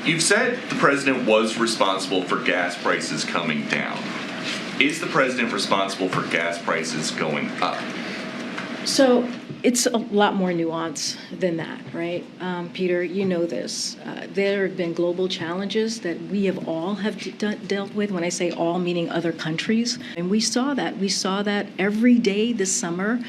You've said the president was responsible for gas prices coming down. Is the president responsible for gas prices going up? So it's a lot more nuanced than that, right? Peter, you know this. There have been global challenges that we have dealt with. When I say all, meaning other countries. And we saw that. We saw that every day this summer,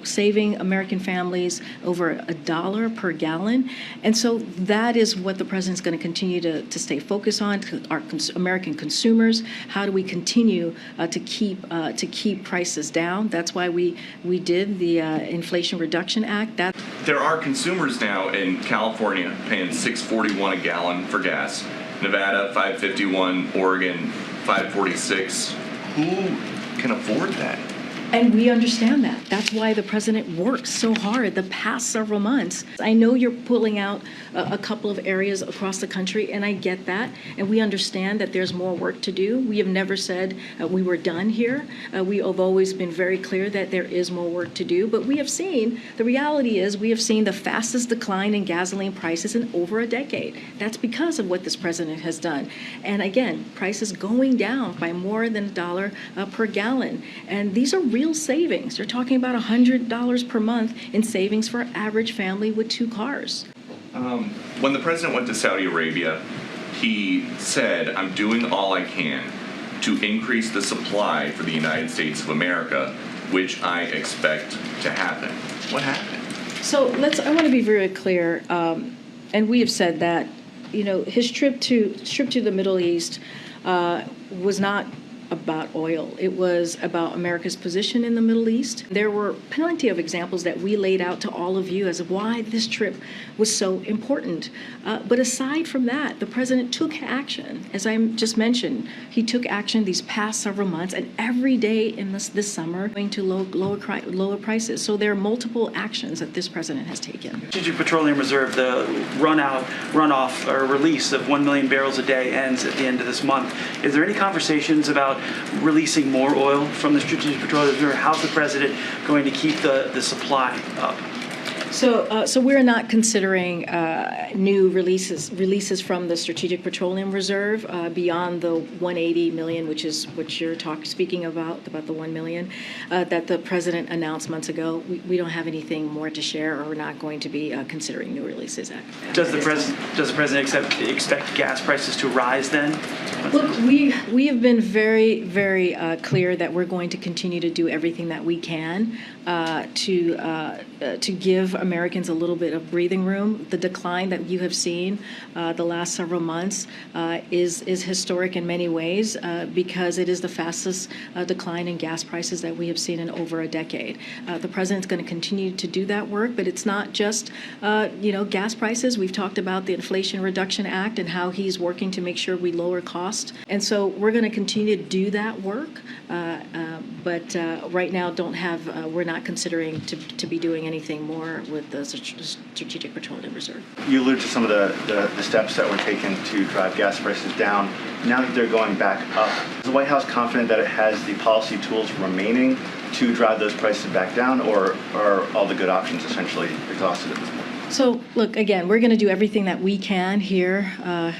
saving American families over $1 per gallon. And so that is what the president's going to continue to stay focused on, to our American consumers. How do we continue to keep prices down? That's why we did the Inflation Reduction Act. There are consumers now in California paying $6.41 a gallon for gas, Nevada $5.51, Oregon $5.46. Who can afford that? And we understand that. That's why the president works so hard the past several months. I know you're pulling out a couple of areas across the country, and I get that. And we understand that there's more work to do. We have never said we were done here. We have always been very clear that there is more work to do. But we have seen, the reality is, we have seen the fastest decline in gasoline prices in over a decade. That's because of what this president has done. And again, prices going down by more than $1 per gallon. And these are real savings. You're talking about $100 per month in savings for an average family with 2 cars. When the president went to Saudi Arabia, he said, "I'm doing all I can to increase the supply for the United States of America, which I expect to happen." What happened? So I want to be very clear, and we have said that, his trip to the Middle East was not about oil. It was about America's position in the Middle East. There were plenty of examples that we laid out to all of you as to why this trip was so important. But aside from that, the president took action. As I just mentioned, he took action these past several months, and every day in this summer going to lower prices. So there are multiple actions that this president has taken. Strategic Petroleum Reserve, the runoff or release of 1 million barrels a day ends at the end of this month. Is there any conversations about releasing more oil from the Strategic Petroleum Reserve? How's the president going to keep the supply up? So we're not considering new releases from the Strategic Petroleum Reserve beyond the 180 million, which is what you're speaking about the 1 million that the president announced months ago. We don't have anything more to share, or we're not going to be considering new releases. Does the president expect gas prices to rise then? Look, we have been very, very clear that we're going to continue to do everything that we can to give Americans a little bit of breathing room. The decline that you have seen the last several months is historic in many ways because it is the fastest decline in gas prices that we have seen in over a decade. The president's going to continue to do that work, but it's not just gas prices. We've talked about the Inflation Reduction Act and how he's working to make sure we lower cost, and so we're going to continue to do that work. But right now, we're not considering to be doing anything more with the Strategic Petroleum Reserve. You allude to some of the steps that were taken to drive gas prices down. Now that they're going back up, is the White House confident that it has the policy tools remaining to drive those prices back down, or are all the good options essentially exhausted at this point? So, look, again, we're going to do everything that we can here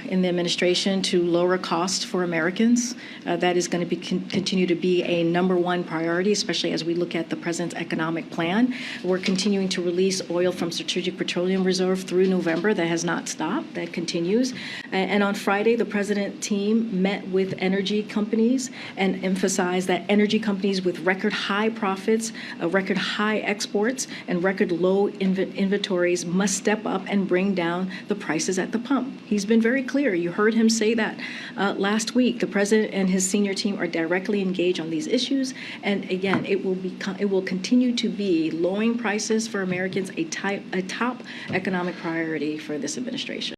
in the administration to lower costs for Americans. That is going to continue to be a #1 priority, especially as we look at the president's economic plan. We're continuing to release oil from Strategic Petroleum Reserve through November. That has not stopped. That continues. And on Friday, the president team met with energy companies and emphasized that energy companies with record high profits, record high exports, and record low inventories must step up and bring down the prices at the pump. He's been very clear. You heard him say that last week. The president and his senior team are directly engaged on these issues. And again, it will continue to be lowering prices for Americans a top economic priority for this administration.